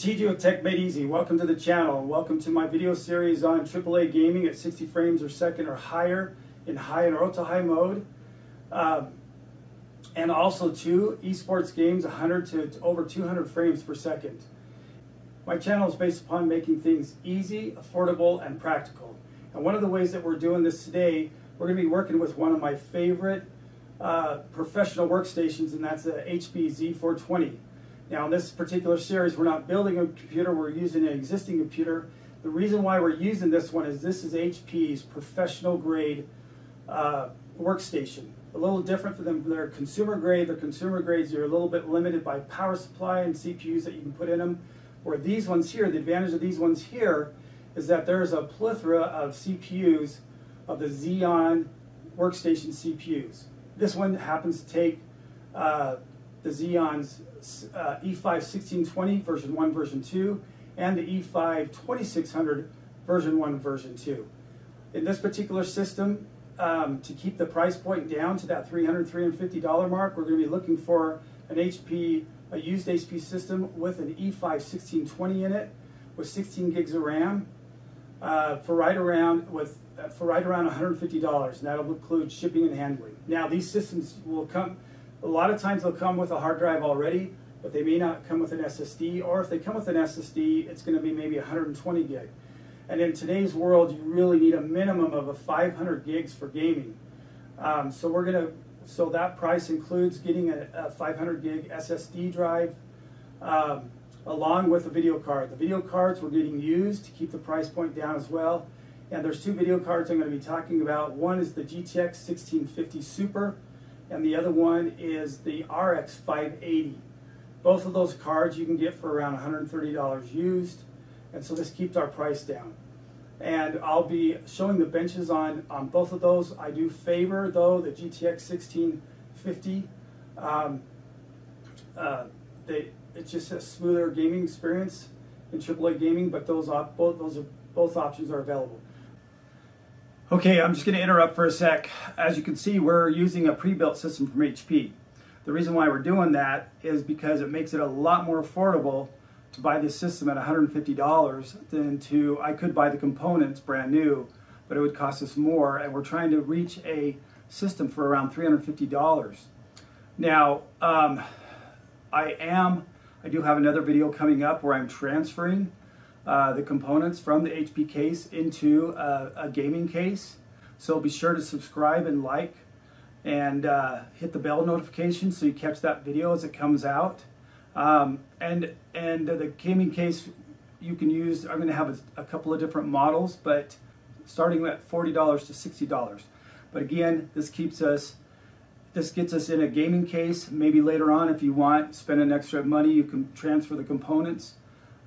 TJ with Tech Made Easy. Welcome to the channel. Welcome to my video series on AAA gaming at 60 frames per second or higher in high and ultra high mode. And also to esports games 100 to over 200 frames per second. My channel is based upon making things easy, affordable, and practical. And one of the ways that we're doing this today, we're going to be working with one of my favorite professional workstations, and that's the HP Z420. Now in this particular series, we're not building a computer, we're using an existing computer. The reason why we're using this one is this is HP's professional grade workstation. A little different for them. They're consumer grade. Their consumer grades are a little bit limited by power supply and CPUs that you can put in them. Where these ones here, the advantage of these ones here is that there's a plethora of CPUs of the Xeon workstation CPUs. This one happens to take the Xeon's E5-1620 version 1, version 2, and the E5-2600 version 1, version 2. In this particular system, to keep the price point down to that $300, $350 mark, we're going to be looking for an a used HP system with an E5-1620 in it, with 16 gigs of RAM, for right around $150, and that'll include shipping and handling. Now these systems will come. A lot of times they'll come with a hard drive already, but they may not come with an SSD, or if they come with an SSD, it's going to be maybe 120 gig. And in today's world, you really need a minimum of 500 gigs for gaming. So that price includes getting a 500 gig SSD drive, along with a video card. The video cards we're getting used to keep the price point down as well. And there's two video cards I'm going to be talking about. One is the GTX 1650 Super, and the other one is the RX 580. Both of those cards you can get for around $130 used, and so this keeps our price down. And I'll be showing the benches on both of those. I do favor, though, the GTX 1650. It's just a smoother gaming experience in AAA gaming, but both options are available. Okay, I'm just going to interrupt for a sec. As you can see, we're using a pre-built system from HP. The reason why we're doing that is because it makes it a lot more affordable to buy this system at $150 than I could buy the components brand new, but it would cost us more, and we're trying to reach a system for around $350. Now, I do have another video coming up where I'm transferring the components from the HP case into a gaming case. So be sure to subscribe and like and hit the bell notification so you catch that video as it comes out. And the gaming case you can use, I'm going to have a couple of different models, but starting at $40 to $60. But again, this gets us in a gaming case. Maybe later on, if you want, spend an extra money, you can transfer the components.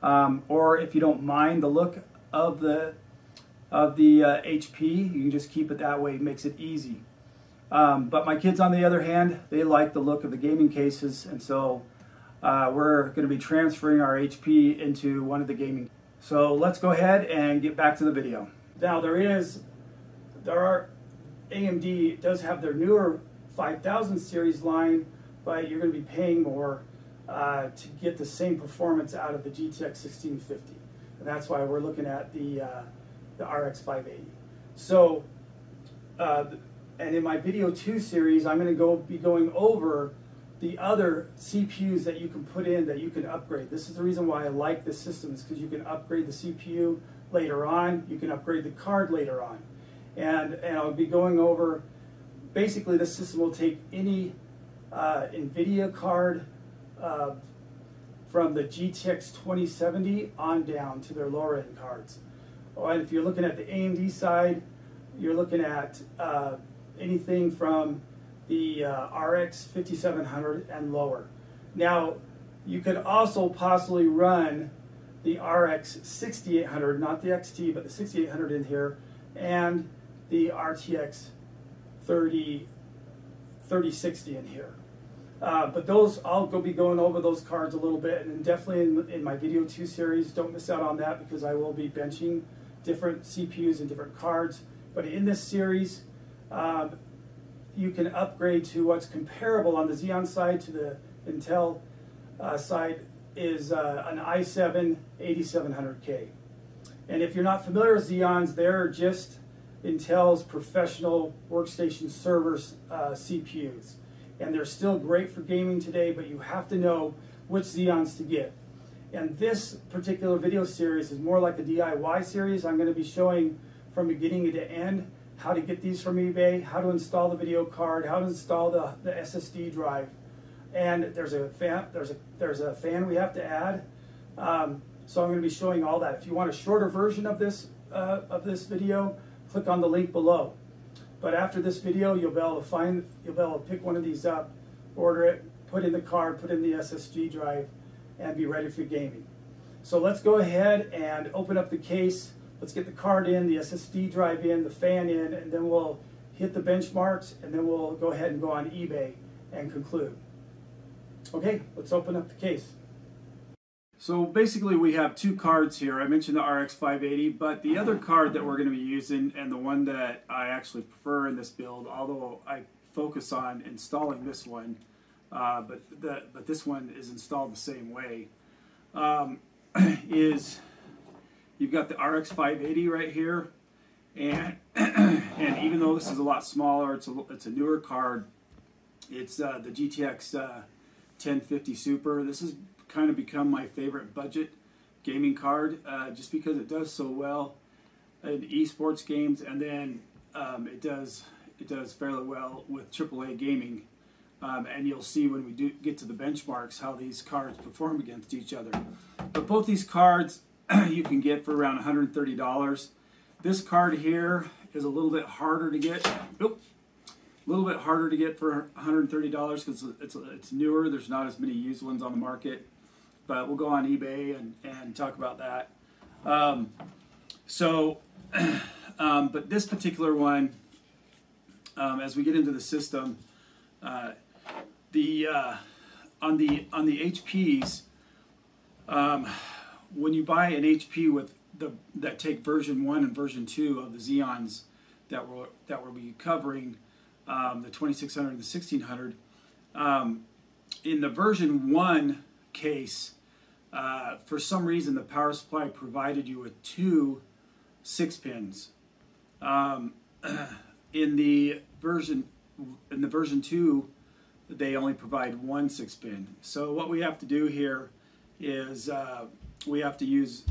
Or if you don't mind the look of the HP, you can just keep it that way. It makes it easy. But my kids, on the other hand, they like the look of the gaming cases, and so we're going to be transferring our HP into one of the gaming. So let's go ahead and get back to the video. Now AMD does have their newer 5000 series line, but you're going to be paying more to get the same performance out of the GTX 1650, and that's why we're looking at the RX 580. So, and in my video 2 series, I'm going to be going over the other CPUs that you can put in, that you can upgrade. This is the reason why I like this system, is because you can upgrade the CPU later on, you can upgrade the card later on, and I'll be going over. Basically, this system will take any NVIDIA card from the GTX 2070 on down to their lower end cards. And if you're looking at the AMD side, you're looking at anything from the RX 5700 and lower. Now, you could also possibly run the RX 6800, not the XT, but the 6800 in here, and the RTX 3060 in here. But those, I'll be going over those cards a little bit, and definitely in my video 2 series, don't miss out on that, because I will be benching different CPUs and different cards. But in this series, you can upgrade to what's comparable on the Xeon side to the Intel side is an i7 8700K. And if you're not familiar with Xeons, they're just Intel's professional workstation servers CPUs. And they're still great for gaming today, but you have to know which Xeons to get. And this particular video series is more like a DIY series. I'm going to be showing from beginning to end how to get these from eBay, how to install the video card, how to install the SSD drive. And there's a fan we have to add. So I'm going to be showing all that. If you want a shorter version of this video, click on the link below. But after this video, you'll be able to pick one of these up, order it, put in the card, put in the SSD drive, and be ready for gaming. So let's go ahead and open up the case. Let's get the card in, the SSD drive in, the fan in, and then we'll hit the benchmarks, and then we'll go ahead and go on eBay and conclude. Okay, let's open up the case. So basically we have two cards here. I mentioned the RX 580, but the other card that we're going to be using, and the one that I actually prefer in this build, although I focus on installing this one, but this one is installed the same way, is you've got the RX 580 right here, and even though this is a lot smaller, it's a newer card. It's the GTX 1050 Super. This has kind of become my favorite budget gaming card, just because it does so well in esports games, and then it does fairly well with AAA gaming. And you'll see when we get to the benchmarks how these cards perform against each other. But both these cards you can get for around $130. This card here is a little bit harder to get. Oop. A little bit harder to get for $130 because it's newer. There's not as many used ones on the market. But we'll go on eBay and talk about that. But this particular one, as we get into the system, on the HPs, when you buy an HP with that take version 1 and version 2 of the Xeons that we'll be covering, the 2600 and the 1600, in the version 1 case, for some reason the power supply provided you with 2 6-pins. In the version 2, they only provide 1 6-pin. So what we have to do here is we have to use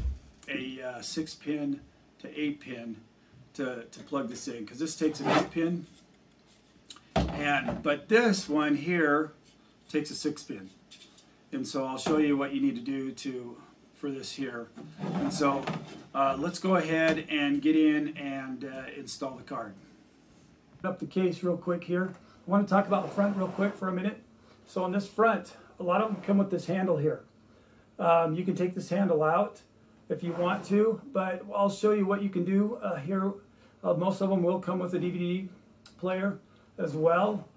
a 6-pin to 8-pin to plug this in, because this takes an 8-pin, but this one here takes a 6-pin. And so I'll show you what you need to do for this here. And so let's go ahead and get in and install the card. Up the case real quick here. I want to talk about the front real quick for a minute. So on this front, a lot of them come with this handle here. You can take this handle out if you want to, but I'll show you what you can do here. Most of them will come with a DVD player as well.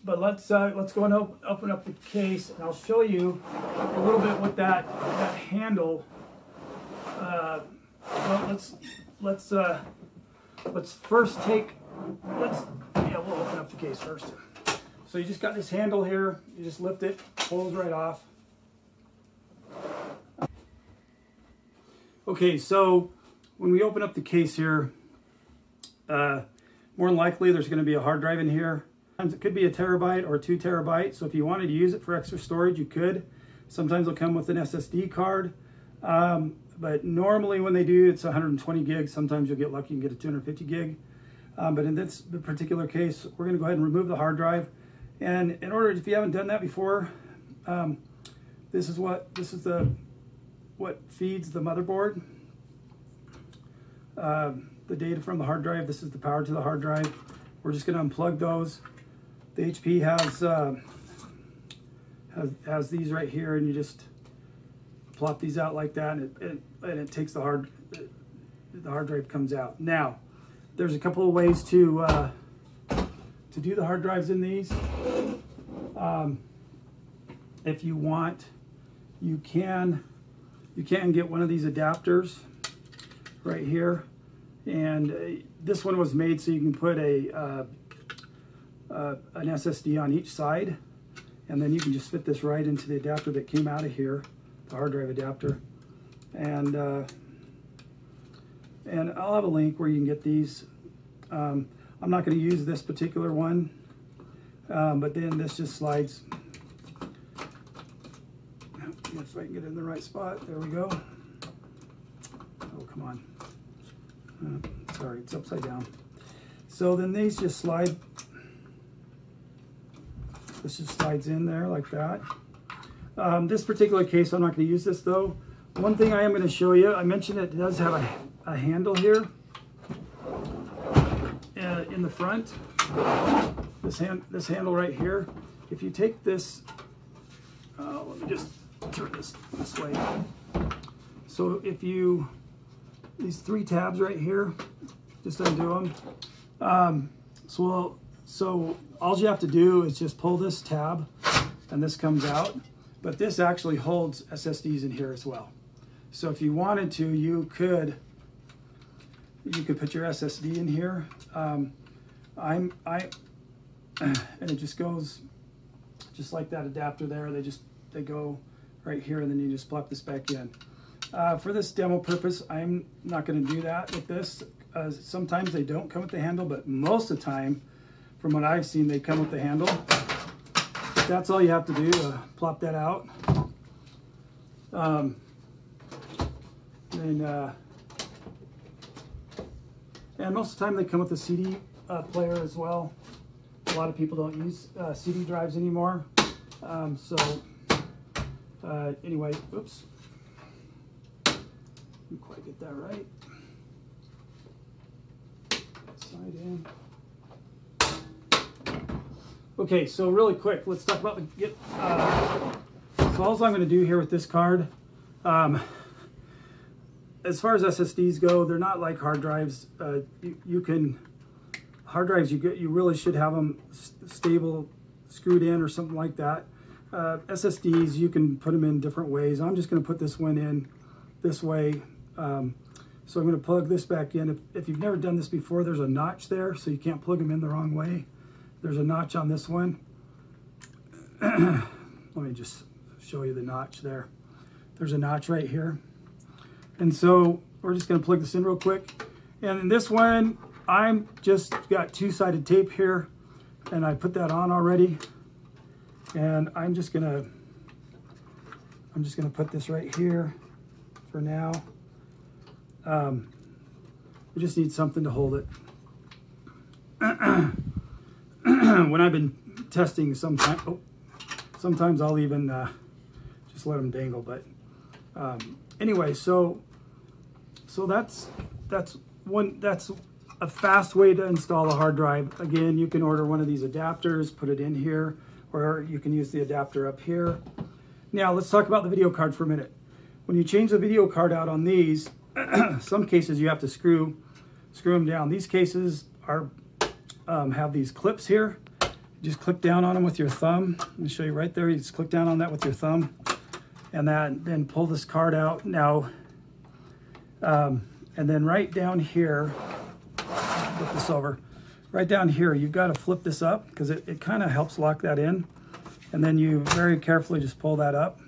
But let's go and open up the case, and I'll show you a little bit with that handle. Well, let's first we'll open up the case first. So you just got this handle here. You just lift it, pulls right off. Okay, so when we open up the case here, more than likely there's going to be a hard drive in here. It could be a terabyte or 2 terabytes. So if you wanted to use it for extra storage, you could. Sometimes they'll come with an SSD card. But normally when they do, it's 120 gigs. Sometimes you'll get lucky and get a 250 gig. But in this particular case, we're going to go ahead and remove the hard drive. And in order, if you haven't done that before, this is what feeds the motherboard. The data from the hard drive. This is the power to the hard drive. We're just going to unplug those. The HP has these right here, and you just plop these out like that, and it takes the hard drive comes out. Now, there's a couple of ways to do the hard drives in these. If you want, you can get one of these adapters right here, and this one was made so you can put an SSD on each side, And then you can just fit this right into the adapter that came out of here, the hard drive adapter. And I'll have a link where you can get these. I'm not going to use this particular one, but then this just slides. If I can get it in the right spot, there we go. Oh, come on. Sorry, it's upside down. So then these just slide. This just slides in there like that. This particular case, I'm not going to use this though. One thing I am going to show you, I mentioned it does have a handle here in the front. This handle right here. If you take this, let me just turn this way. So if you, these 3 tabs right here, just undo them. So all you have to do is just pull this tab and this comes out, but this actually holds SSDs in here as well. So if you wanted to, you could put your SSD in here. And it just goes just like that adapter there. They go right here, and then you just plop this back in. For this demo purpose, I'm not going to do that with this. Sometimes they don't come with the handle, but most of the time, from what I've seen, they come with the handle. That's all you have to do to plop that out. And most of the time they come with a CD player as well. A lot of people don't use CD drives anymore. Anyway, oops. Didn't quite get that right. Slide in. Okay, so really quick, let's talk about so all I'm going to do here with this card, as far as SSDs go, they're not like hard drives. Hard drives, you really should have them stable, screwed in or something like that. SSDs, you can put them in different ways. I'm just going to put this one in this way. So I'm going to plug this back in. If you've never done this before, there's a notch there, so you can't plug them in the wrong way. There's a notch on this one. Let me just show you the notch there. There's a notch right here. And so we're just going to plug this in real quick. And in this one, I'm just got 2-sided tape here, and I put that on already. And I'm just gonna put this right here for now. We just need something to hold it. When I've been testing, sometimes I'll even just let them dangle. But anyway, so that's a fast way to install a hard drive. Again, you can order one of these adapters, put it in here, or you can use the adapter up here. Now let's talk about the video card for a minute. When you change the video card out on these, some cases you have to screw them down. These cases are have these clips here. Just click down on them with your thumb. Let me show you right there. You just click down on that with your thumb, and then pull this card out. Now, and then right down here, flip this over. Right down here, you've got to flip this up because it kind of helps lock that in. And then you very carefully just pull that up.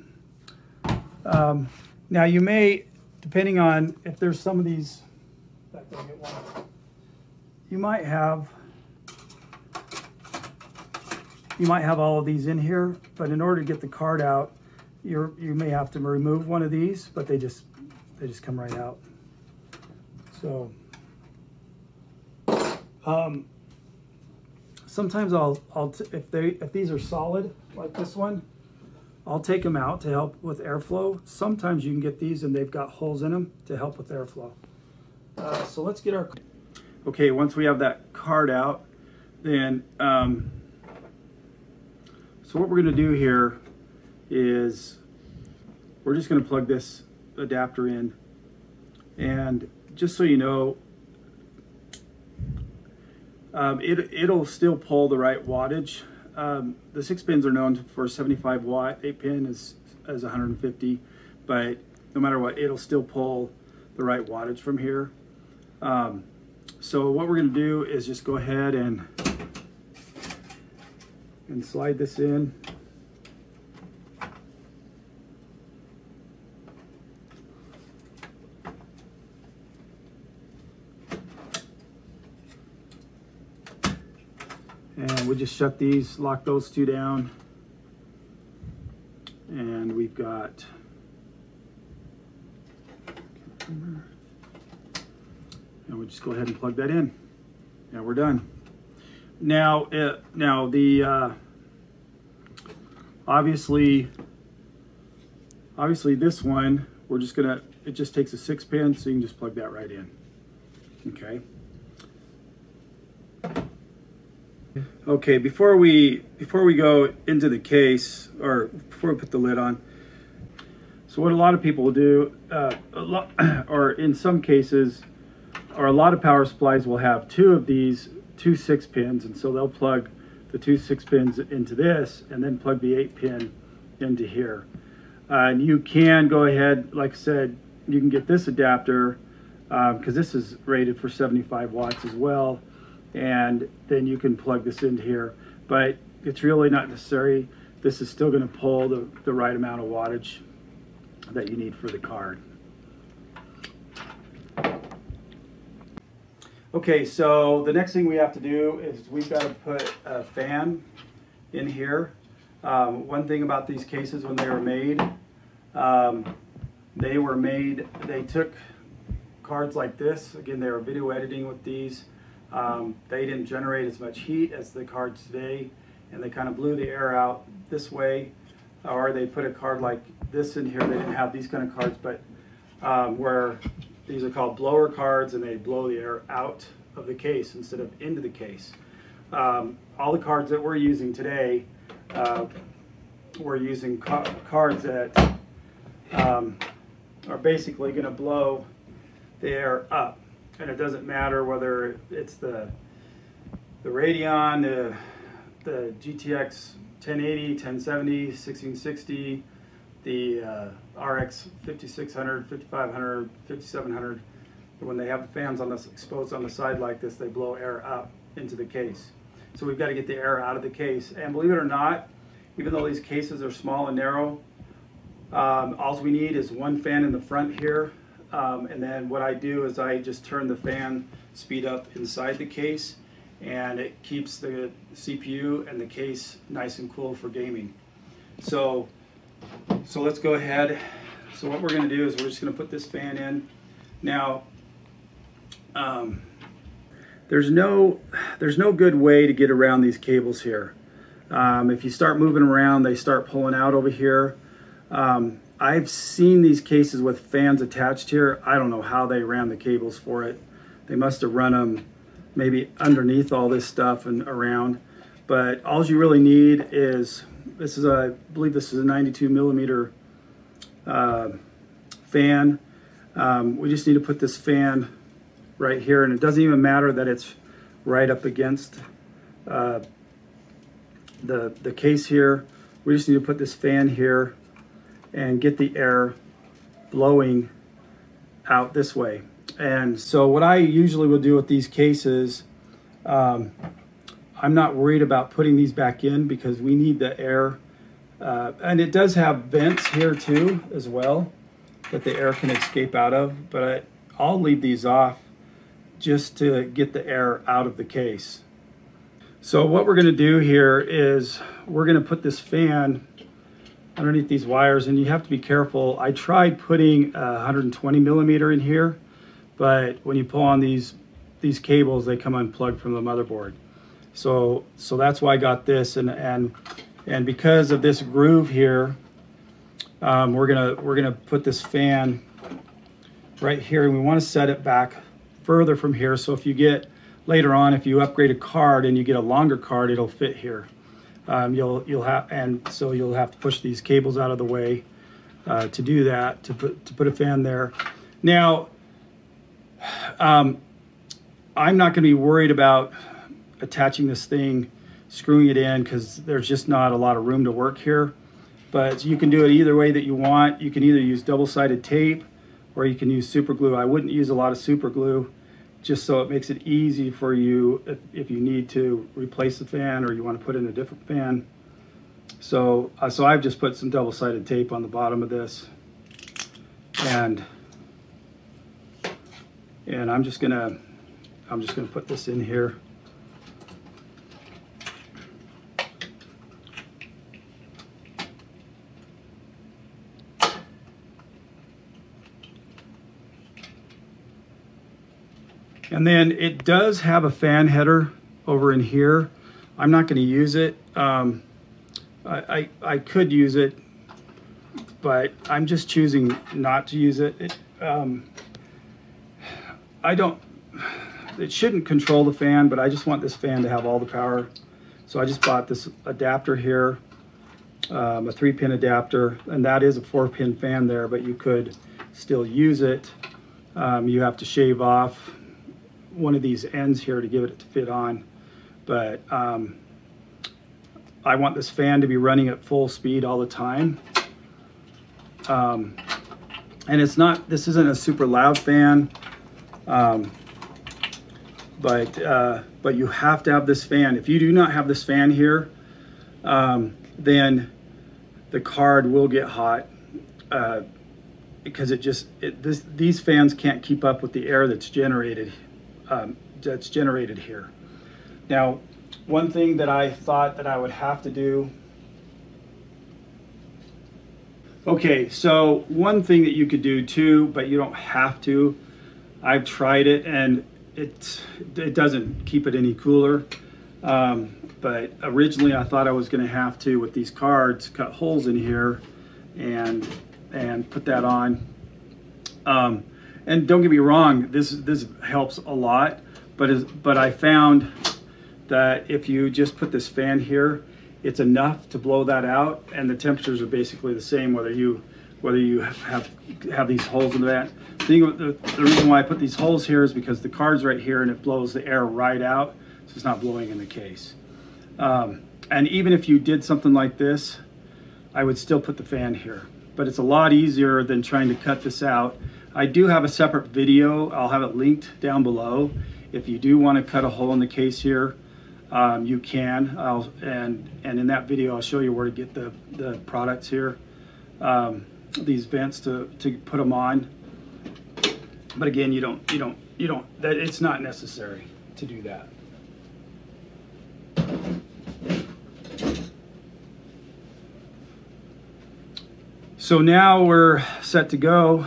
Now you may, depending on if there's some of these, in fact, I'll get one. You might have all of these in here, but in order to get the card out, you may have to remove one of these, but they just come right out. So sometimes if these are solid like this one, I'll take them out to help with airflow. Sometimes you can get these and they've got holes in them to help with airflow. So let's get our, okay, once we have that card out, then so what we're going to do here is we're just going to plug this adapter in, and just so you know, it'll still pull the right wattage. The 6 pins are known for 75 watt, 8 pin is 150, but no matter what, it'll still pull the right wattage from here. So what we're going to do is just go ahead and slide this in. And we just shut these, lock those two down. And we've got, and we'll just go ahead and plug that in. And we're done. Now, obviously this one, we're just gonna, it just takes a 6-pin, so you can just plug that right in. Okay. Okay, before we go into the case, or before we put the lid on, so what a lot of people will do, or in some cases, or a lot of power supplies will have two of these, 2 6-pins, and so they'll plug the 2 6-pins into this, and then plug the 8-pin into here. And you can go ahead, like I said, you can get this adapter, because this is rated for 75 watts as well, and then you can plug this into here. But it's really not necessary. This is still going to pull the right amount of wattage that you need for the card. Okay, so the next thing we have to do is we've got to put a fan in here. One thing about these cases, when they were made, they took cards like this. Again, they were video editing with these. They didn't generate as much heat as the cards today, and they kind of blew the air out this way. Or they put a card like this in here. They didn't have these kind of cards, but where these are called blower cards, and they blow the air out of the case instead of into the case. All the cards that we're using today, we're using cards that are basically going to blow the air up, and it doesn't matter whether it's the Radeon, the GTX 1080, 1070, 1660, the RX 5600, 5500, 5700. When they have the fans on this exposed on the side like this, they blow air up into the case. So we've got to get the air out of the case. And believe it or not, even though these cases are small and narrow, all we need is one fan in the front here. And then what I do is I just turn the fan speed up inside the case, and it keeps the CPU and the case nice and cool for gaming. So let's go ahead. So what we're going to do is we're just going to put this fan in. Now, there's no good way to get around these cables here. If you start moving around, they start pulling out over here. I've seen these cases with fans attached here. I don't know how they ran the cables for it. They must have run them maybe underneath all this stuff and around. But all you really need is, I believe this is a 92 millimeter fan. We just need to put this fan right here, and it doesn't even matter that it's right up against the case here. We just need to put this fan here and get the air blowing out this way. And so what I usually will do with these cases, I'm not worried about putting these back in because we need the air. And it does have vents here too as well that the air can escape out of, but I'll leave these off just to get the air out of the case. So what we're going to do here is we're going to put this fan underneath these wires, and you have to be careful. I tried putting 120 millimeter in here, but when you pull on these cables, they come unplugged from the motherboard. So that's why I got this, and because of this groove here, we're gonna put this fan right here, and we want to set it back further from here. So if you get later on, if you upgrade a card and you get a longer card, it'll fit here. You'll have to push these cables out of the way to do that, to put a fan there. Now, I'm not going to be worried about attaching this thing, screwing it in, because there's just not a lot of room to work here. But you can do it either way that you want. You can either use double-sided tape or you can use super glue. I wouldn't use a lot of super glue, just so it makes it easy for you if you need to replace the fan or you want to put in a different fan. So I've just put some double-sided tape on the bottom of this, and I'm just gonna put this in here. And then it does have a fan header over in here. I'm not going to use it. I could use it, but I'm just choosing not to use it. It shouldn't control the fan, but I just want this fan to have all the power. So I just bought this adapter here, a 3-pin adapter, and that is a 4-pin fan there, but you could still use it. You have to shave off one of these ends here to give it to fit on, but I want this fan to be running at full speed all the time. And this isn't a super loud fan, but you have to have this fan. If you do not have this fan here, then the card will get hot, because these fans can't keep up with the air that's generated here. Now, one thing that I thought that I would have to do. Okay, so one thing that you could do too, but you don't have to. I've tried it and it doesn't keep it any cooler. But originally I thought I was going to have to, with these cards, cut holes in here and put that on. And don't get me wrong, this helps a lot, but I found that if you just put this fan here, it's enough to blow that out, and the temperatures are basically the same whether you have these holes in that. The reason why I put these holes here is because the card's right here and it blows the air right out, so it's not blowing in the case. And even if you did something like this, I would still put the fan here, but it's a lot easier than trying to cut this out. I do have a separate video. I'll have it linked down below. If you do want to cut a hole in the case here, you can. And in that video, I'll show you where to get the products here, these vents to put them on. But again, it's not necessary to do that. So now we're set to go,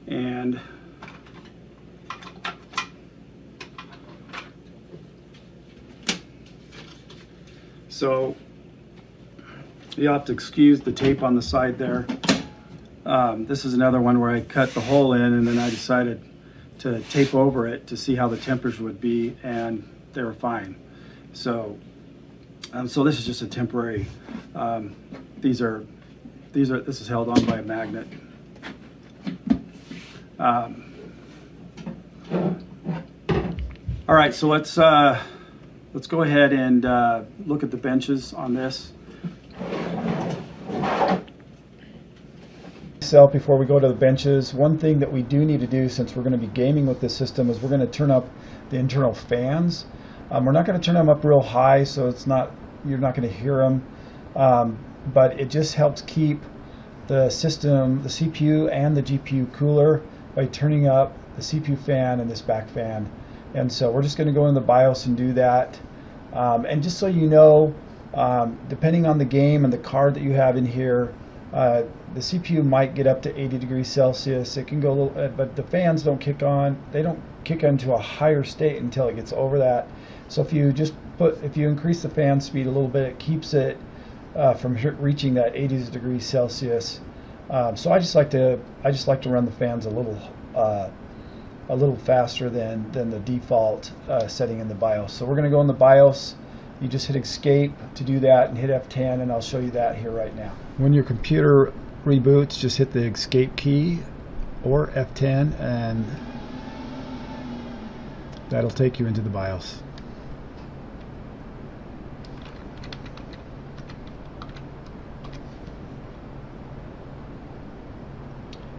and so you'll have to excuse the tape on the side there. This is another one where I cut the hole in and then I decided to tape over it to see how the temperature would be, and they were fine. So this is just a temporary. This is held on by a magnet. All right, so let's go ahead and look at the benches on this. Before we go to the benches, one thing that we do need to do, since we're going to be gaming with this system, is we're going to turn up the internal fans. We're not going to turn them up real high, so you're not going to hear them. But it just helps keep the system, the CPU and the GPU cooler by turning up the CPU fan and this back fan. And so we're just going to go in the BIOS and do that. And just so you know, depending on the game and the card that you have in here, the CPU might get up to 80 degrees Celsius. It can go a little, but the fans don't kick on. They don't kick into a higher state until it gets over that. So if you increase the fan speed a little bit, it keeps it from reaching that 80 degrees Celsius. So I just like to run the fans a little faster than the default setting in the BIOS. So we're going to go in the BIOS. You just hit escape to do that and hit F10, and I'll show you that here right now. When your computer reboots, just hit the escape key or F10 and that'll take you into the BIOS.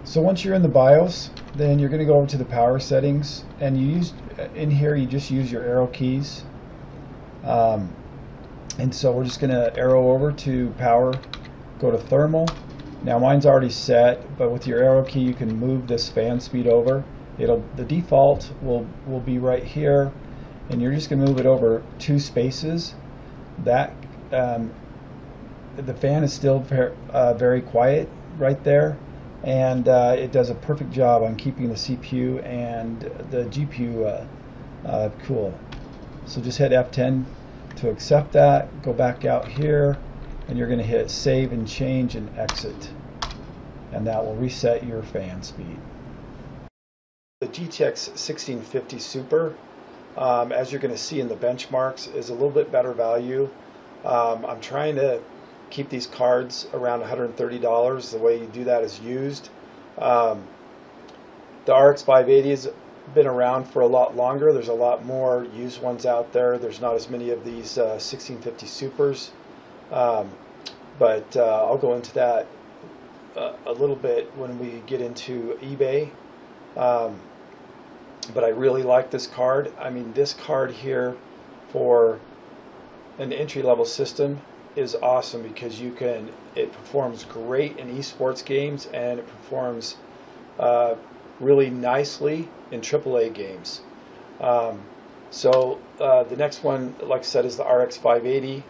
So once you're in the BIOS, then you're going to go over to the power settings, and in here you just use your arrow keys. And so we're just going to arrow over to power, go to thermal. Now mine's already set, but with your arrow key you can move this fan speed over. The default will be right here, and you're just going to move it over 2 spaces. That the fan is still very quiet right there, and it does a perfect job on keeping the CPU and the GPU cool. So just hit F10 to accept that, go back out here, and you're going to hit save and change and exit, and that will reset your fan speed. The GTX 1650 Super, as you're going to see in the benchmarks, is a little bit better value. I'm trying to keep these cards around $130. The way you do that is used. The RX 580 has been around for a lot longer. There's a lot more used ones out there. There's not as many of these 1650 Supers, but I'll go into that a little bit when we get into eBay. But I really like this card. I mean, this card here for an entry-level system is awesome because it performs great in esports games, and it performs really nicely in AAA games. The next one, like I said, is the RX 580.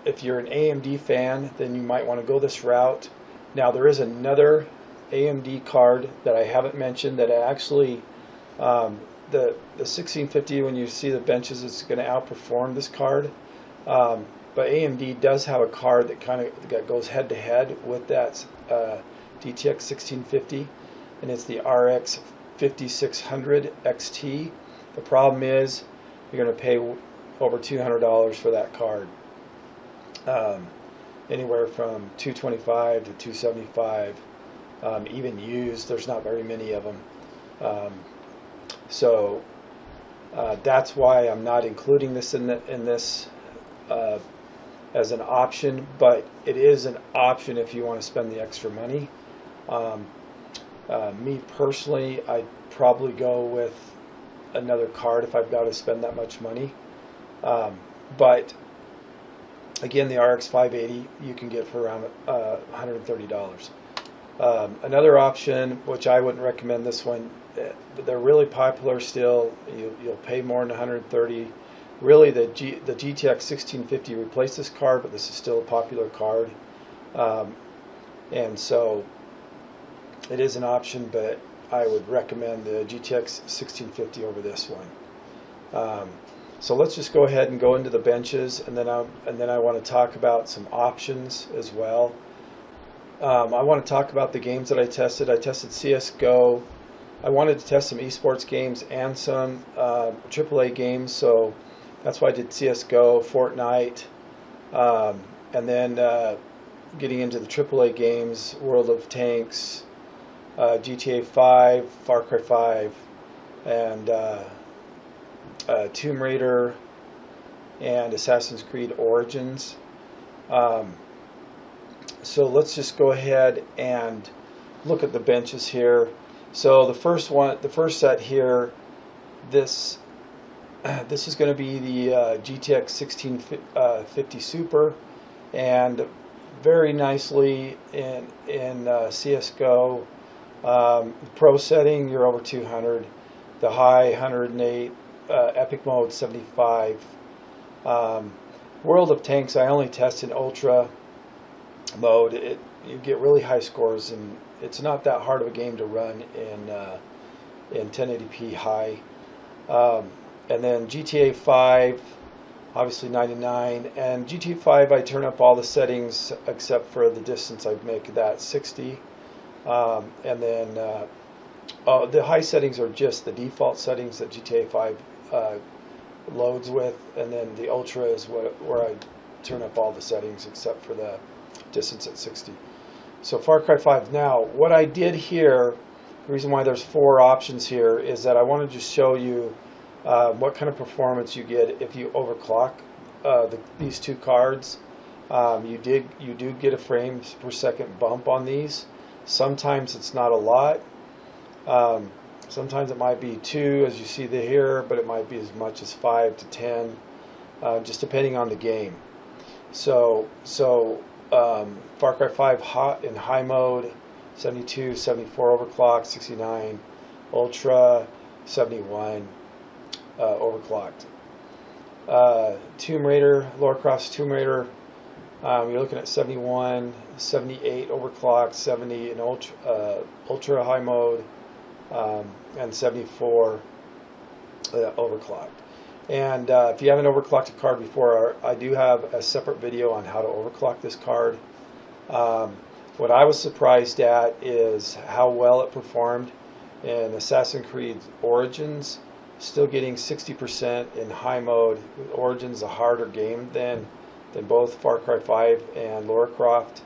If you're an AMD fan, then you might want to go this route. Now, there is another AMD card that I haven't mentioned that actually the 1650, when you see the benches, it's going to outperform this card. But AMD does have a card that goes head to head with that GTX 1650, and it's the RX 5600 XT. The problem is you're going to pay over $200 for that card. Anywhere from $225 to $275. Even used, there's not very many of them. That's why I'm not including this in this as an option, but it is an option if you want to spend the extra money. Me personally, I'd probably go with another card if I've got to spend that much money. But again, the RX 580 you can get for around $130. Another option, which I wouldn't recommend this one, but they're really popular still. You'll pay more than $130. Really, the GTX 1650 replaced this card, but this is still a popular card, and so it is an option. But I would recommend the GTX 1650 over this one. So let's just go ahead and go into the benches, and then I want to talk about some options as well. I want to talk about the games that I tested. I tested CSGO. I wanted to test some esports games and some AAA games, so that's why I did CSGO, Fortnite, and then getting into the AAA games, World of Tanks, GTA 5, Far Cry 5, and Tomb Raider, and Assassin's Creed Origins. So let's just go ahead and look at the benches here. So the first set here, this is going to be the GTX 1650 Super, and very nicely in CSGO. Pro setting, you're over 200. The high, 108. Epic mode, 75. World of Tanks, I only test in Ultra mode. You get really high scores, and it's not that hard of a game to run in 1080p high. And then GTA 5, obviously 99, and GTA 5 I turn up all the settings except for the distance. I make that 60, and then the high settings are just the default settings that GTA 5 loads with, and then the Ultra is where I turn up all the settings except for the distance at 60. So Far Cry 5. Now, what I did here, the reason why there's 4 options here, is that I want to just show you what kind of performance you get if you overclock these two cards. You do get a frames per second bump on these. Sometimes it's not a lot. Sometimes it might be 2, as you see here, but it might be as much as 5 to 10, just depending on the game. So Far Cry 5 hot in high mode, 72, 74 overclocked, 69 ultra, 71 overclocked. Tomb Raider, Lara Croft's Tomb Raider, You're looking at 71, 78 overclocked, 70 in ultra high mode, and 74 overclocked. And if you haven't overclocked a card before, I do have a separate video on how to overclock this card. What I was surprised at is how well it performed in Assassin's Creed Origins, still getting 60% in high mode. Origins a harder game than both Far Cry 5 and Lara Croft.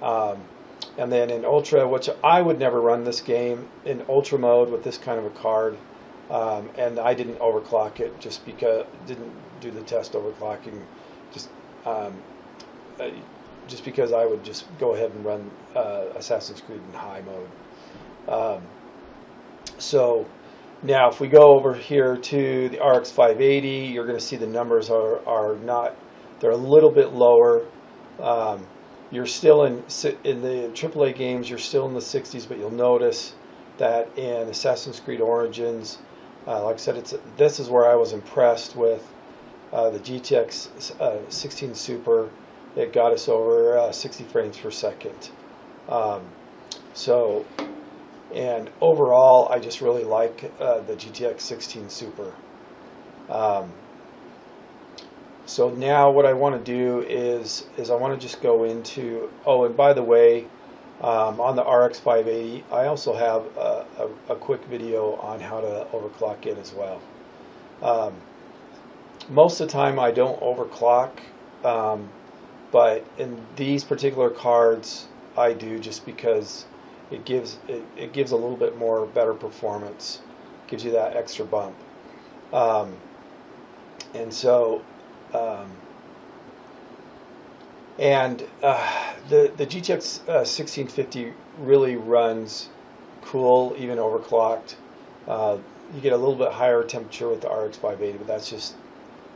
And then in Ultra, which I would never run this game in Ultra mode with this kind of a card, and I didn't overclock it just because didn't do the test overclocking, just because I would just go ahead and run Assassin's Creed in high mode. So now if we go over here to the RX 580, you're going to see the numbers are not, they're a little bit lower. You're still in the AAA games, you're still in the 60s, but you'll notice that in Assassin's Creed Origins, like I said, this is where I was impressed with the GTX 16 Super. It got us over 60 frames per second. And overall, I just really like the GTX 16 Super. So now what I want to do is I want to just go into, oh, and by the way, on the RX 580, I also have a quick video on how to overclock it as well. Most of the time I don't overclock, but in these particular cards I do, just because it gives a little bit more better performance, gives you that extra bump. And so the GTX 1650 really runs cool, even overclocked. You get a little bit higher temperature with the RX 580, but that's just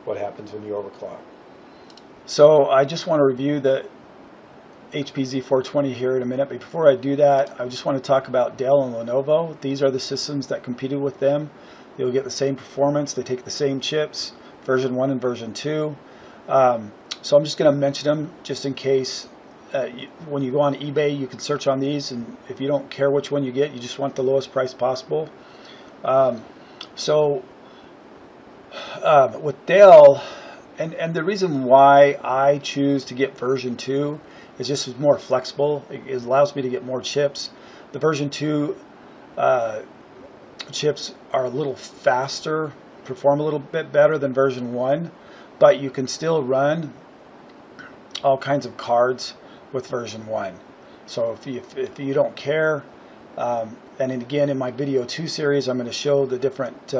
what happens when you overclock. So I just want to review the HP Z420 here in a minute, but before I do that, I just want to talk about Dell and Lenovo. These are the systems that competed with them. You'll get the same performance. They take the same chips, version 1 and version 2. So I'm just going to mention them just in case. When you go on eBay, you can search on these, and if you don't care which one you get, you just want the lowest price possible. With Dell, and the reason why I choose to get version 2 is just it's more flexible. It allows me to get more chips. The version 2 chips are a little faster, perform a little bit better than version 1, but you can still run all kinds of cards with version 1. So if you don't care, and then again in my video 2 series, I'm going to show the different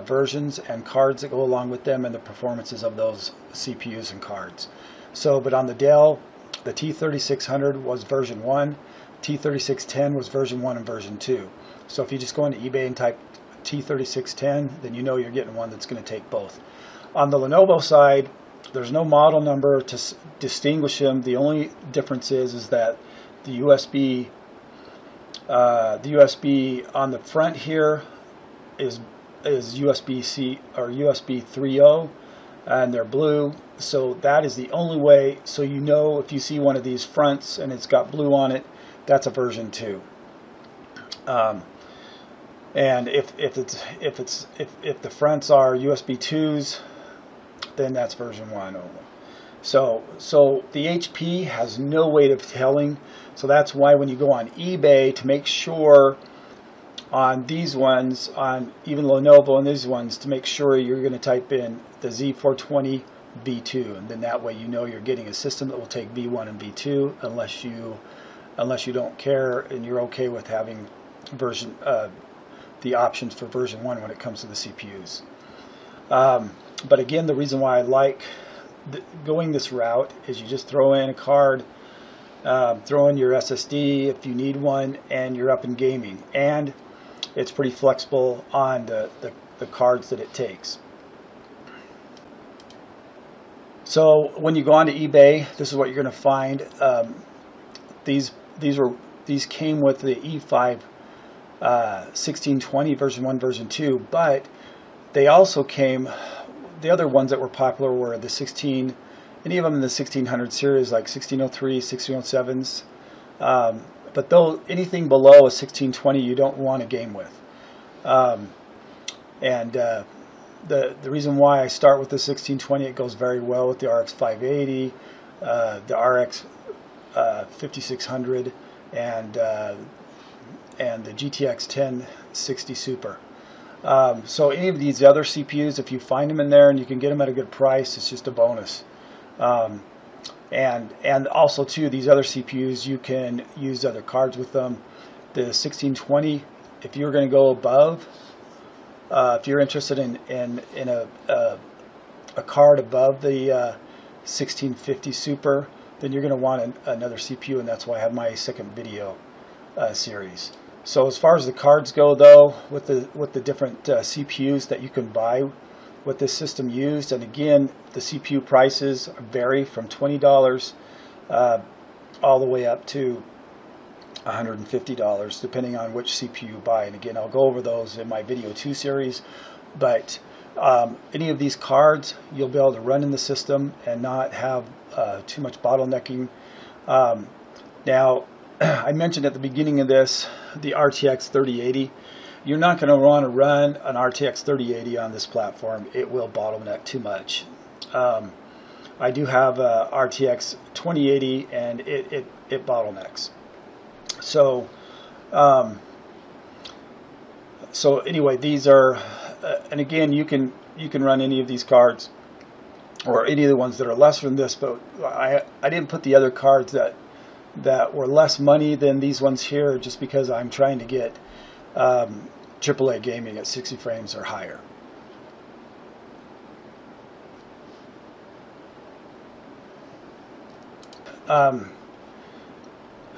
versions and cards that go along with them and the performances of those CPUs and cards. So, but on the Dell, the T3600 was version 1, T3610 was version 1 and version 2. So if you just go into eBay and type T3610, then you know you're getting one that's going to take both. On the Lenovo side, there's no model number to distinguish them. The only difference is that the USB on the front here is USB-C or USB 3.0, and they're blue. So that is the only way. So you know if you see one of these fronts and it's got blue on it, that's a version 2. And if the fronts are USB 2s, then that's version 1 only. So the HP has no way of telling. So that's why when you go on eBay, to make sure on these ones, on even Lenovo and these ones, to make sure you're going to type in the Z420 V2, and then that way you know you're getting a system that will take V1 and V2, unless you don't care and you're okay with having version the options for version 1 when it comes to the CPUs. But again, the reason why I like going this route is you just throw in a card, throw in your SSD if you need one, and you're up in gaming. And it's pretty flexible on the cards that it takes. So when you go onto eBay, this is what you're going to find. These came with the E5 1620 version 1, version 2, but they also came. The other ones that were popular were the 16 any of them in the 1600 series, like 1603, 1607s. But though anything below a 1620 you don't want to game with. The reason why I start with the 1620, it goes very well with the RX 580, the RX 5600, and the GTX 1060 Super. So any of these other CPUs, if you find them in there and you can get them at a good price, it's just a bonus. And also too, these other CPUs, you can use other cards with them. The 1620, if you're going to go above, if you're interested in a card above the 1650 Super, then you're going to want another CPU, and that's why I have my second video series. So as far as the cards go, though, with the different CPUs that you can buy with this system used, and again, the CPU prices vary from $20 all the way up to $150, depending on which CPU you buy. And again, I'll go over those in my video 2 series. But any of these cards, you'll be able to run in the system and not have too much bottlenecking. Now, I mentioned at the beginning of this, the RTX 3080. You're not going to want to run an RTX 3080 on this platform. It will bottleneck too much. I do have a RTX 2080, and it bottlenecks. So, anyway, these are, and again, you can run any of these cards, or any of the ones that are less than this. But I didn't put the other cards that were less money than these ones here, just because I'm trying to get AAA gaming at 60 frames or higher.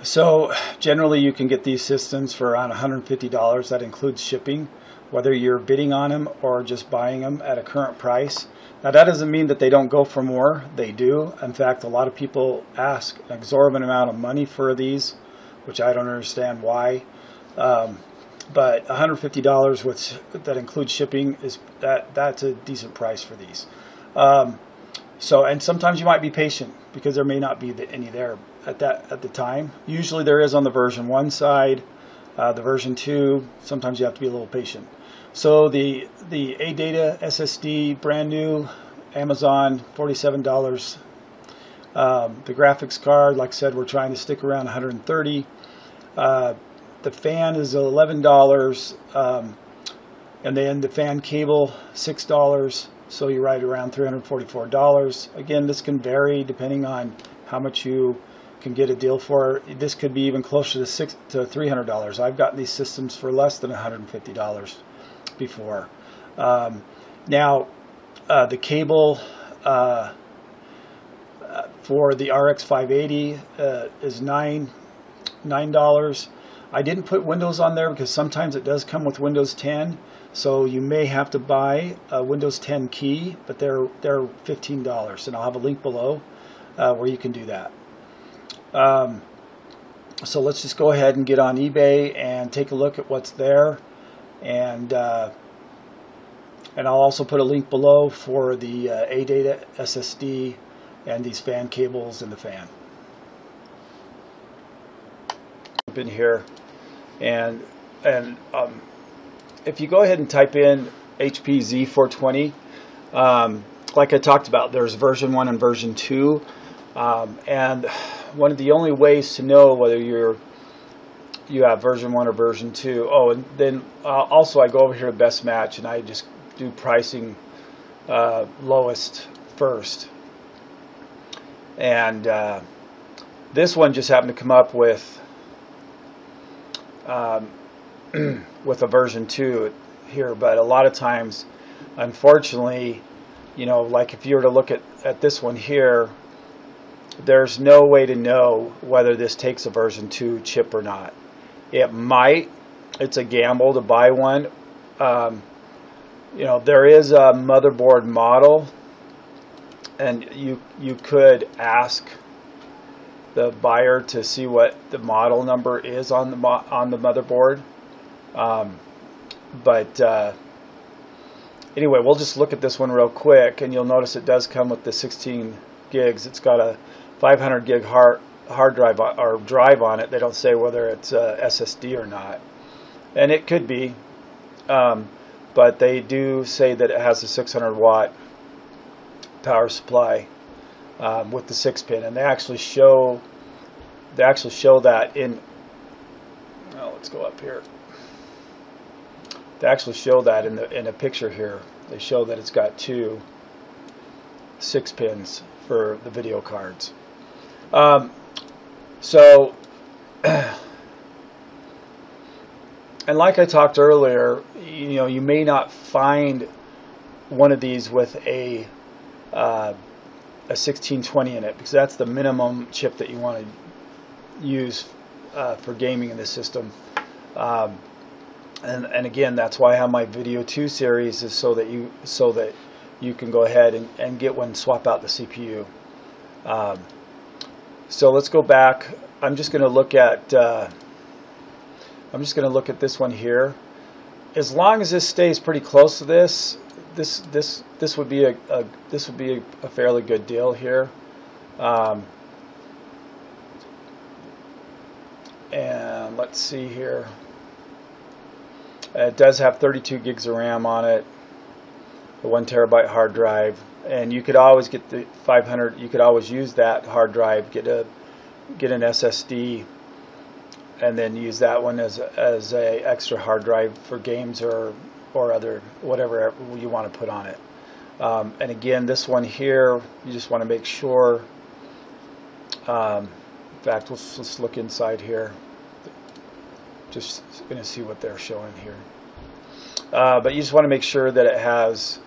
So generally you can get these systems for around $150. That includes shipping, whether you're bidding on them or just buying them at a current price. Now that doesn't mean that they don't go for more. They do. In fact, a lot of people ask an exorbitant amount of money for these, which I don't understand why. But $150, which that includes shipping, that's a decent price for these. And sometimes you might be patient because there may not be any there at the time. Usually there is on the version 1 side. The version 2, sometimes you have to be a little patient. So the ADATA SSD, brand new, Amazon, $47. The graphics card, like I said, we're trying to stick around $130. The fan is $11, and then the fan cable $6. So you're right around $344. Again, this can vary depending on how much you can get a deal for. This could be even closer to $300. I've gotten these systems for less than $150 before. Now, the cable for the RX 580 is $9. I didn't put Windows on there because sometimes it does come with Windows 10, so you may have to buy a Windows 10 key, but they're $15, and I'll have a link below where you can do that. So let's just go ahead and get on eBay and take a look at what's there, and I'll also put a link below for the ADATA SSD and these fan cables and the fan. In here, and if you go ahead and type in HP Z420, like I talked about, there's version 1 and version 2, and one of the only ways to know whether you have version 1 or version 2. Oh, and then also I go over here to Best Match, and I just do pricing lowest first, and this one just happened to come up with with a version 2 here, but a lot of times, unfortunately, you know, like if you were to look at this one here, there's no way to know whether this takes a version 2 chip or not. It might. It's a gamble to buy one. You know, there is a motherboard model, and you could ask the buyer to see what the model number is on the motherboard. Anyway, we'll just look at this one real quick, and you'll notice it does come with the 16 gigs. It's got a 500 gig hard drive or drive on it. They don't say whether it's SSD or not, and it could be, but they do say that it has a 600 watt power supply with the 6-pin, and they actually show that in. Oh, let's go up here. They actually show that in a picture here. They show that it's got 2 6-pins for the video cards. So, and like I talked earlier, you may not find one of these with a 1620 in it, because that's the minimum chip that you want to use for gaming in this system. And again, that's why I have my Video 2 series, is so that you can go ahead and get one, swap out the CPU. So let's go back. I'm just going to look at this one here. As long as this stays pretty close to this would be a fairly good deal here. And let's see here. It does have 32 gigs of RAM on it, the 1 terabyte hard drive, and you could always get the 500. You could always use that hard drive, get an SSD, and then use that one as a extra hard drive for games or other whatever you want to put on it. And again, this one here, you just want to make sure. In fact, let's look inside here. Just going to see what they're showing here. But you just want to make sure that it has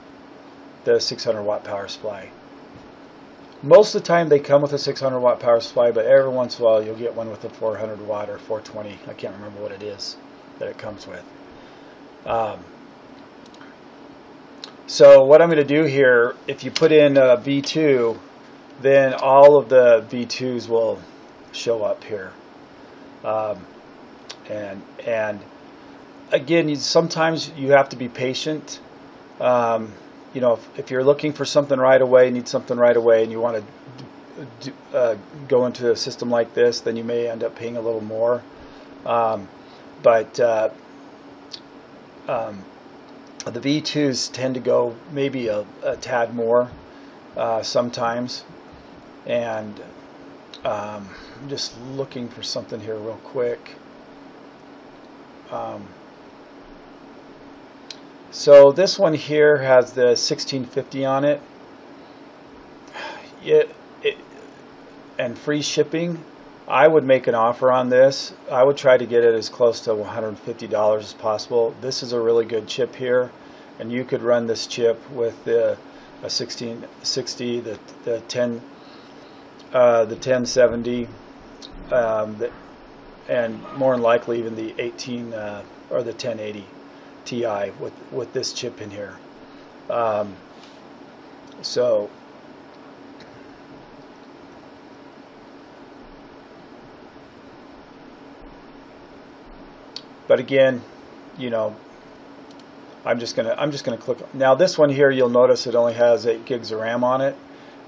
the 600 watt power supply. Most of the time they come with a 600 watt power supply, but every once in a while you'll get one with a 400 watt or 420. I can't remember what it is that it comes with. So what I'm going to do here, if you put in a V2, then all of the V2s will show up here. And again, sometimes you have to be patient. If you're looking for something right away, need something right away, and you want to go into a system like this, then you may end up paying a little more. But the V2s tend to go maybe a tad more sometimes. And I'm just looking for something here real quick. So this one here has the 1650 on it. And free shipping. I would make an offer on this. I would try to get it as close to $150 as possible. This is a really good chip here, and you could run this chip with the 1660, the 1070, and more than likely even the 18 or the 1080 Ti with this chip in here. But again, I'm just gonna click. Now this one here, you'll notice it only has 8 gigs of RAM on it.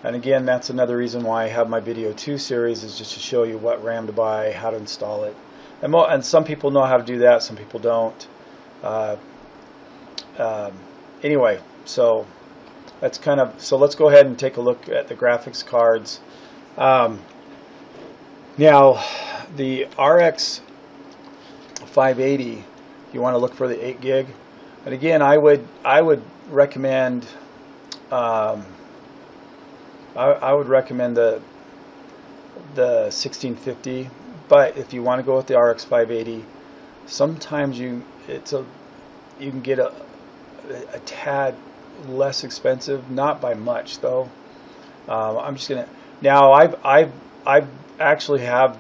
And again, that's another reason why I have my Video 2 series, is just to show you what RAM to buy, how to install it. And some people know how to do that, some people don't. Anyway, so that's so let's go ahead and take a look at the graphics cards. Now, the RX 580, you want to look for the 8 gig. And again, I would recommend I would recommend the 1650, but if you want to go with the RX 580, sometimes you can get a tad less expensive, not by much though. I'm just gonna I've actually have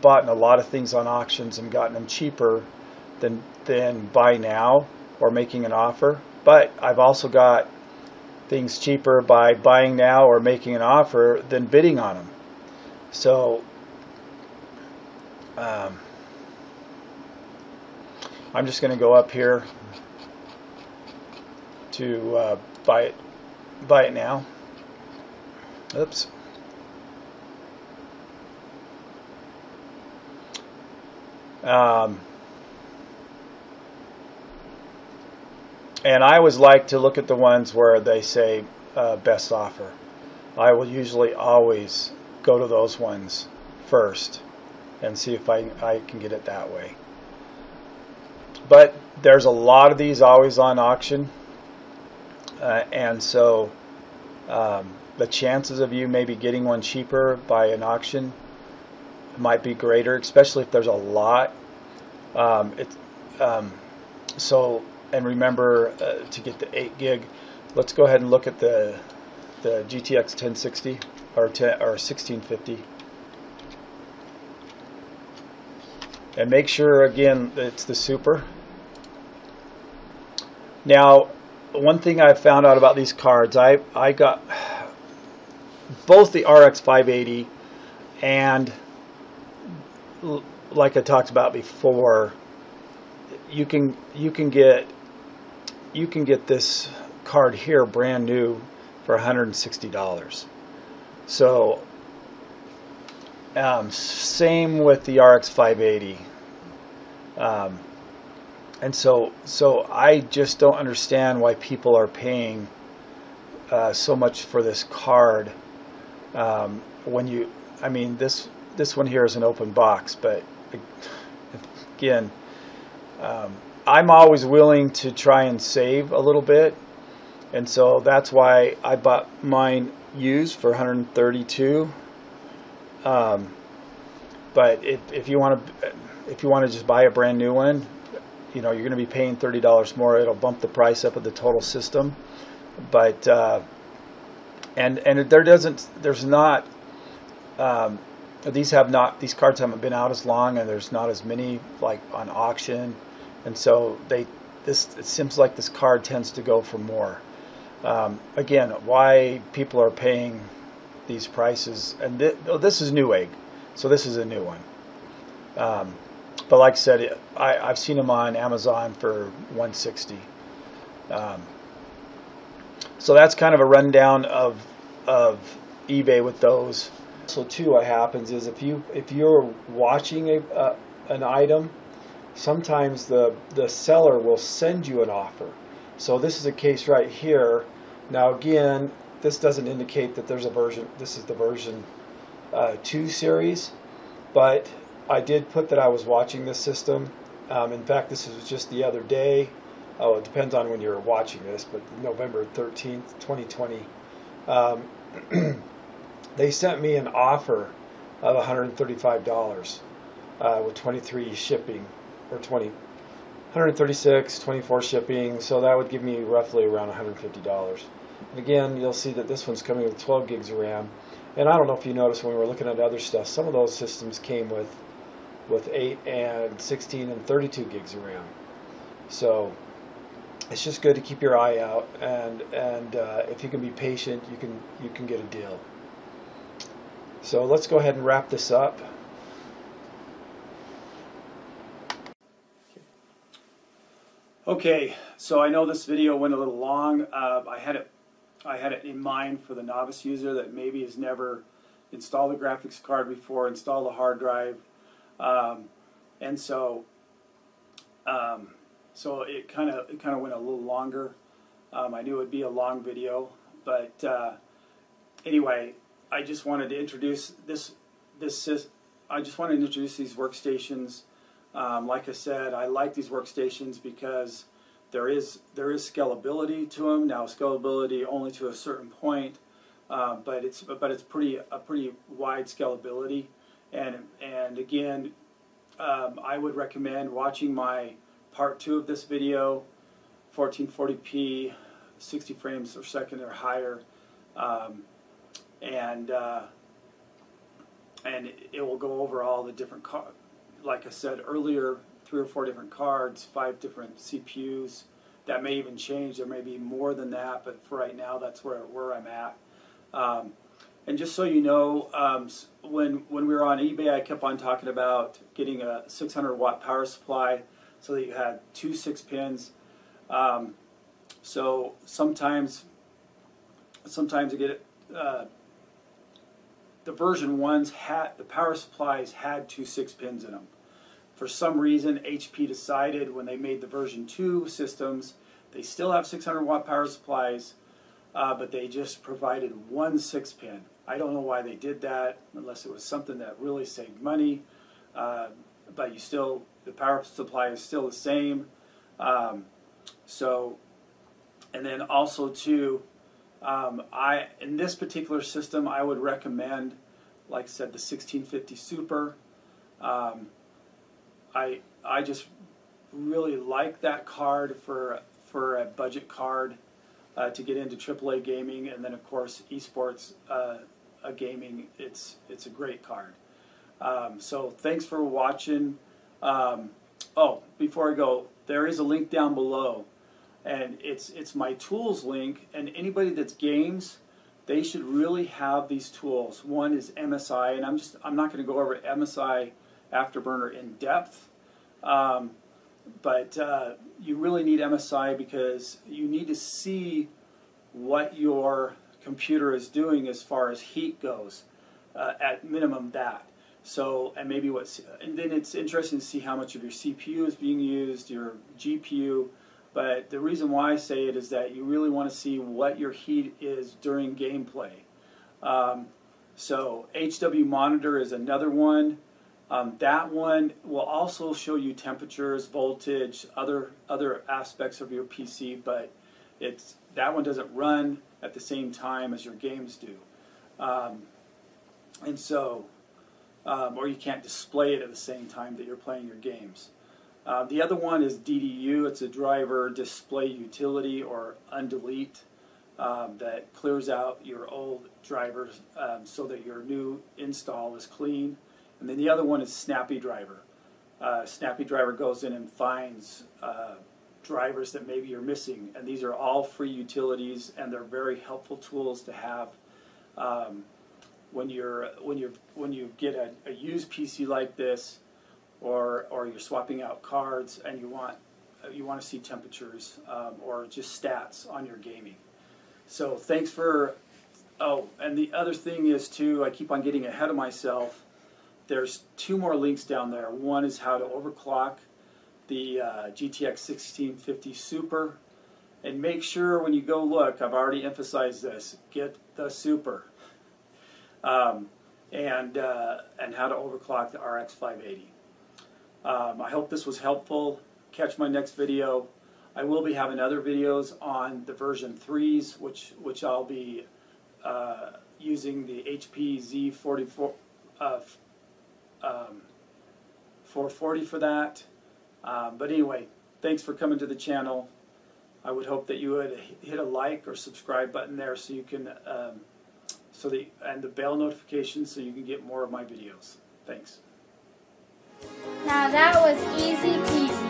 bought a lot of things on auctions and gotten them cheaper than buy now or making an offer, but I've also got things cheaper by buying now or making an offer than bidding on them. So I'm just going to go up here to buy it now, Oops. And I always like to look at the ones where they say best offer. I will usually always go to those ones first and see if I can get it that way. But there's a lot of these always on auction, and so the chances of you maybe getting one cheaper by an auction might be greater, especially if there's a lot. And remember to get the 8 gig. Let's go ahead and look at the GTX 1060 or 1650, and make sure again that it's the Super. Now, one thing I found out about these cards, I got both the RX 580 and, like I talked about before, you can get this card here brand new for $160. So same with the RX 580. And so I just don't understand why people are paying so much for this card. I mean, this one here is an open box, but again, I'm always willing to try and save a little bit, and so that's why I bought mine used for $132. But if you want to just buy a brand new one, you know, you're going to be paying $30 more. It'll bump the price up of the total system, but these cards haven't been out as long, and there's not as many like on auction, and so it seems like this card tends to go for more. Again, why people are paying these prices, and this is Newegg, so this is a new one. But like I said, I've seen them on Amazon for $160. So that's kind of a rundown of eBay with those. So too, what happens is if you're watching an item, sometimes the seller will send you an offer. So this is a case right here. Now again, this doesn't indicate that there's a version. This is the version 2 series, but I did put that I was watching this system. In fact, this was just the other day. Oh, it depends on when you're watching this, but November 13th, 2020. They sent me an offer of $135 with 23 shipping, or 136, 24 shipping, so that would give me roughly around $150. And again, you'll see that this one's coming with 12 gigs of RAM. And I don't know if you noticed when we were looking at other stuff, some of those systems came with 8 and 16 and 32 gigs of RAM. So it's just good to keep your eye out, and if you can be patient, you can get a deal. So let's go ahead and wrap this up. Okay, so I know this video went a little long. I had it in mind for the novice user that maybe has never installed a graphics card before, installed a hard drive, and so it kind of went a little longer. I knew it would be a long video, but anyway, I just wanted to introduce I just wanted to introduce these workstations. Like I said, I like these workstations because there is scalability to them. Now, scalability only to a certain point, but it's a pretty wide scalability. And again, I would recommend watching my part 2 of this video, 1440p, 60 frames per second or higher, and it will go over all the different cards. Like I said earlier, 3 or 4 different cards, 5 different CPUs. That may even change. There may be more than that, but for right now, that's where I'm at. And just so you know, when we were on eBay, I kept on talking about getting a 600-watt power supply so that you had 2 6-pins. So sometimes you get the version 1s had, the power supplies had 2 6-pins in them. For some reason, HP decided when they made the version 2 systems, they still have 600-watt power supplies, but they just provided 1 6-pin. I don't know why they did that, unless it was something that really saved money. But you still, the power supply is still the same. So, and then also too, in this particular system, I would recommend, like I said, the 1650 Super. I just really like that card for a budget card to get into AAA gaming, and then of course esports gaming. It's a great card. So thanks for watching. Oh, before I go, there is a link down below, and it's my tools link. And anybody that's games, they should really have these tools. One is MSI, and I'm not going to go over MSI Afterburner in depth, but you really need MSI because you need to see what your computer is doing as far as heat goes, at minimum that. So, and maybe and then it's interesting to see how much of your CPU is being used, your GPU. But the reason why I say it is that you really want to see what your heat is during gameplay. So HW monitor is another one. That one will also show you temperatures, voltage, other aspects of your PC, but that one doesn't run at the same time as your games do. And so, or you can't display it at the same time that you're playing your games. The other one is DDU. It's a driver display utility, or undelete, that clears out your old drivers so that your new install is clean. And then the other one is Snappy Driver. Snappy Driver goes in and finds drivers that maybe you're missing, and these are all free utilities, and they're very helpful tools to have when you get a used PC like this, or you're swapping out cards and you want to see temperatures or just stats on your gaming. So thanks for. Oh, and the other thing is too, I keep on getting ahead of myself. There's 2 more links down there. One is how to overclock the GTX 1650 Super, and make sure when you go look, I've already emphasized this, get the Super, and how to overclock the RX 580. I hope this was helpful. Catch my next video. I will be having other videos on the version 3s, which I'll be using the HP Z44 440 for that. But anyway, thanks for coming to the channel. I would hope that you would hit a like or subscribe button there, so you can and the bell notification, so you can get more of my videos. Thanks. Now that was easy peasy.